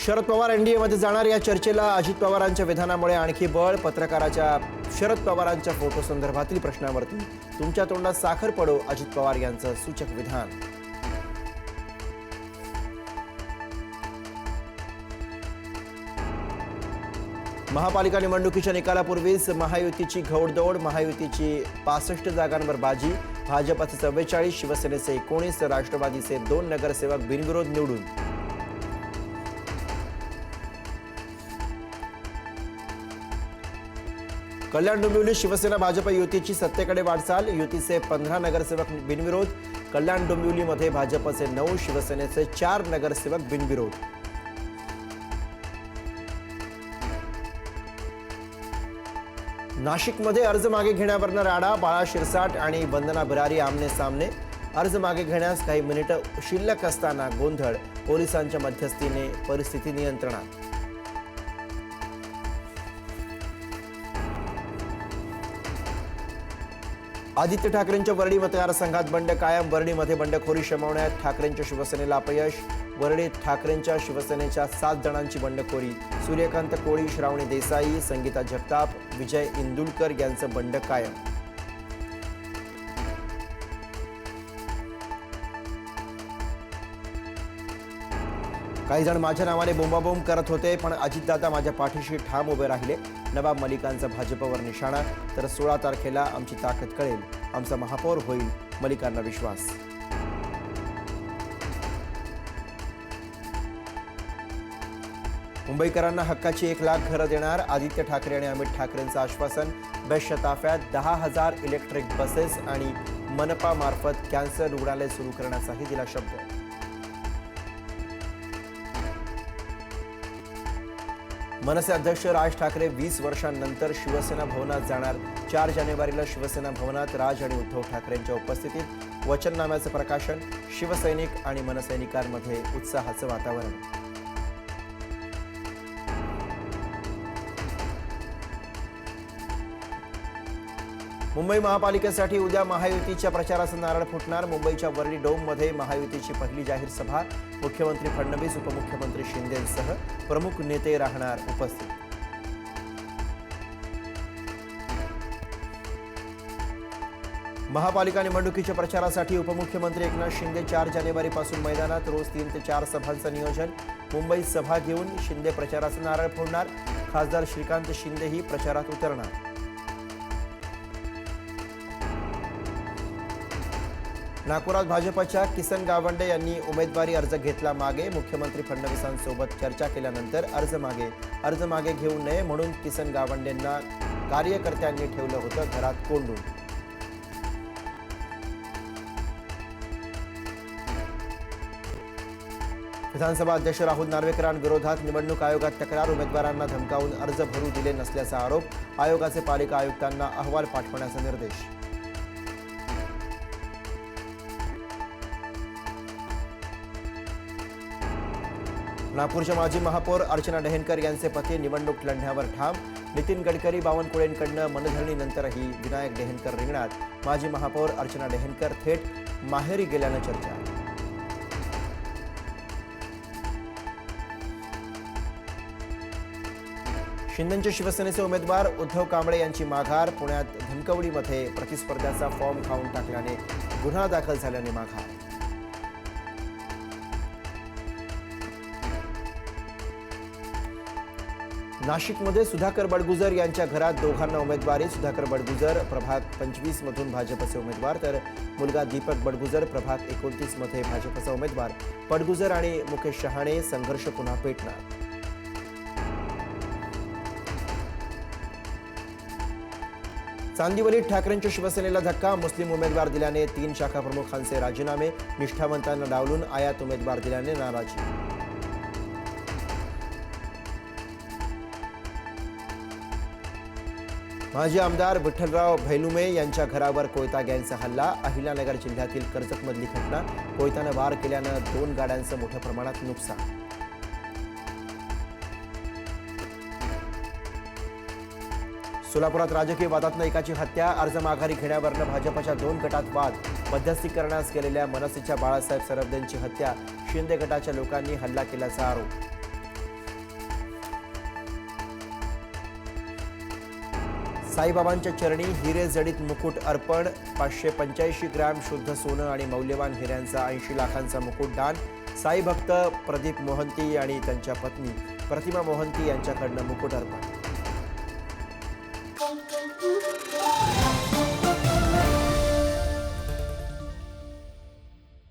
शरद पवार एनडीएमध्ये जाणार या चर्चेला अजित पवारांच्या विधानामुळे आणखी बळ. पत्रकाराच्या शरद पवारांच्या फोटो संदर्भातील प्रश्नावरती तुमच्या तोंडात साखर पडो, अजित पवार यांचं सूचक विधान. महापालिका निवडणुकीच्या निकालापूर्वीच महायुतीची घोडदौड. महायुतीची 65 जागांवर बाजी. भाजपचे 44, शिवसेनेचे 19, राष्ट्रवादीचे 2 नगरसेवक बिनविरोध निवडून. कल्याण डोंबिवली शिवसेना भाजप युतीची सत्तेकडे वाटचाल. युतीचे 15 नगरसेवक बिनविरोध. कल्याण डोंबिवलीमध्ये भाजपचे 9, शिवसेनेचे 4 नगरसेवक बिनविरोध. नाशिकमध्ये अर्ज मागे घेण्यावरनं राडा. बाळा शिरसाट आणि वंदना बिरारी आमने सामने. अर्ज मागे घेण्यास काही मिनिटं शिल्लक असताना गोंधळ. पोलिसांच्या मध्यस्थीने परिस्थिती नियंत्रणात. आदित्य ठाकरेंच्या वरळी मतदारसंघात बंड कायम. वरळीमध्ये बंडखोरी शमवण्यात ठाकरेंच्या शिवसेनेला अपयश. वरळीत ठाकरेंच्या शिवसेनेच्या 7 जणांची बंडखोरी. सूर्यकांत कोळी, श्रावणी देसाई, संगीता जगताप, विजय इंदुलकर यांचं बंड कायम. काही जण माझ्या नावाने बोंबाबोंब करत होते, पण अजितदादा माझ्या पाठीशी ठाम उभे राहिले. नवाब मलिकांचा भाजपवर निशाणा. तर 16 तारखेला आमची ताकद कळेल, आमचा महापौर होईल, मलिकांना विश्वास. मुंबईकरांना हक्काची 1 लाख घरं देणार. आदित्य ठाकरे आणि अमित ठाकरेंचं आश्वासन. बेस्टच्या ताफ्यात 10,000 इलेक्ट्रिक बसेस आणि मनपा मार्फत कॅन्सर रुग्णालय सुरू करण्याचाही दिला शब्द. मनसे अध्यक्ष राज ठाकरे 20 वर्षांनंतर शिवसेना भवनात जाणार. 4 जानेवारीला शिवसेना भवनात राज आणि उद्धव ठाकरेंच्या उपस्थितीत वचननाम्याचं प्रकाशन. शिवसैनिक आणि मनसैनिकांमध्ये उत्साहाचं वातावरण. मुंबई महापालिकेसाठी उद्या महायुतीच्या प्रचाराचं नारळ फुटणार. मुंबईच्या वरळी डोममध्ये महायुतीची पहिली जाहीर सभा. मुख्यमंत्री फडणवीस, उपमुख्यमंत्री शिंदेसह प्रमुख नेते राहणार उपस्थित. महापालिका निवडणुकीच्या प्रचारासाठी उपमुख्यमंत्री एकनाथ शिंदे 4 जानेवारीपासून मैदानात. रोज 3 ते 4 सभांचं नियोजन. मुंबईत सभा घेऊन शिंदे प्रचाराचं नारळ फोडणार. खासदार श्रीकांत शिंदेही प्रचारात उतरणार. नागपुरात भाजपच्या किसन गावंडे यांनी उमेदवारी अर्ज घेतला मागे. मुख्यमंत्री फडणवीसांसोबत चर्चा केल्यानंतर अर्ज मागे घेऊ नये म्हणून किसन गावंडेंना कार्यकर्त्यांनी ठेवलं होतं घरात कोंडून. विधानसभा अध्यक्ष राहुल नार्वेकरांविरोधात निवडणूक आयोगात तक्रार. उमेदवारांना धमकावून अर्ज भरू दिले नसल्याचा आरोप. आयोगाचे पालिका आयुक्तांना अहवाल पाठवण्याचा निर्देश. नागपूरच्या माजी महापौर अर्चना डेहनकर यांचे पती निवडणूक लढण्यावर ठाम. नितीन गडकरी, बावनकुळेंकडनं मनधरणीनंतरही विनायक डेहनकर रिंगणात. माजी महापौर अर्चना डेहनकर थेट माहेरी गेल्यानं चर्चा. शिंदेच्या शिवसेनेचे उमेदवार उद्धव कांबळे यांची माघार. पुण्यात धनकवडीमध्ये प्रतिस्पर्ध्याचा फॉर्म खाऊन टाकल्याने गुन्हा दाखल झाल्याने माघार. नाशिकमध्ये सुधाकर बडगुजर यांच्या घरात दोघांना उमेदवारी. सुधाकर बडगुजर प्रभाग 25 मधून भाजपचे उमेदवार, तर मुलगा दीपक बडगुजर प्रभाग 29 मध्ये भाजपचा उमेदवार. बडगुजर आणि मुकेश शहाणे संघर्ष पुन्हा पेटणार. चांदिवलीत ठाकरेंच्या शिवसेनेला धक्का. मुस्लिम उमेदवार दिल्याने 3 शाखा प्रमुखांचे राजीनामे. निष्ठावंतांना डावलून आयात उमेदवार दिल्याने नाराजी. माजी आमदार विठ्ठलराव भैलुमे यांच्या घरावर कोयता गँगचा हल्ला. अहिल्यानगर जिल्ह्यातील कर्जतमधली घटना. कोयत्यानं वार केल्यानं 2 गाड्यांचं मोठ्या प्रमाणात नुकसान. सोलापुरात राजकीय वादातनं एकाची हत्या. अर्ज माघारी घेण्यावरनं भाजपच्या 2 गटात वाद. मध्यस्थी करण्यास गेलेल्या मनसेच्या बाळासाहेब सरवदेंची हत्या. शिंदे गटाच्या लोकांनी हल्ला केल्याचा आरोप. साईबाबांच्या चरणी हिरे जडित मुकुट अर्पण. 585 ग्रॅम शुद्ध सोनं आणि मौल्यवान हिऱ्यांचा 80 लाखांचा मुकुट दान. साई भक्त प्रदीप मोहंती आणि त्यांच्या पत्नी प्रतिमा मोहंती यांच्याकडनं मुकुट अर्पण.